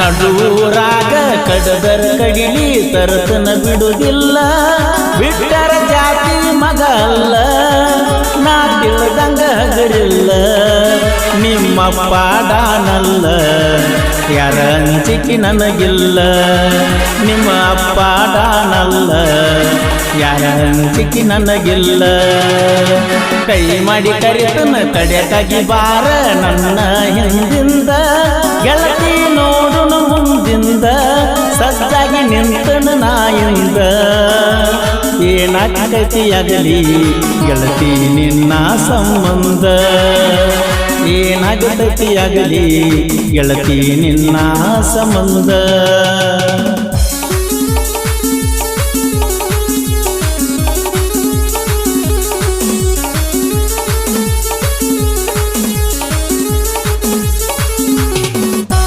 ನಡುರಾಗ ಕಡದರ ಕಡಿಲಿ ತರತನ ಬಿಡುವುದಿಲ್ಲ ಬಿಟ್ಟರ ಜಾತಿ ಮಗ ಅಲ್ಲ ನಾ ತಿಳಿದಂಗ ಹಗರಿಲ್ಲ ನಿಮ್ಮಪ್ಪ ಡಾನಲ್ಲ ಯಾರ ಅಂಜಿಕೆ ನನಗಿಲ್ಲ ನಿಮ್ಮ ಅಪ್ಪ ಡಾನಲ್ಲ ಯಾರ ಅಂಜಿಕೆ ನನಗಿಲ್ಲ ಕೈ ಮಾಡಿ ಕರಿತನ ತಡೆಕಾಗಿ ಬಾರ ನನ್ನ ಹಿಂದಿಂದ ಗೆಳತಿ ನೋಡುನು ಮುಂದಿಂದ ಸಜ್ಜಾಗಿ ನಿಂತನು ನಾಯಿಂದ ಏನಾಗತಿಯಾಗಲಿ ಗೆಳತಿ ನಿನ್ನ ಸಂಬಂಧ ಏನಾಗತಿಯಾಗಲಿ ಗೆಳತಿ ನಿನ್ನ ಸಂಬಂಧ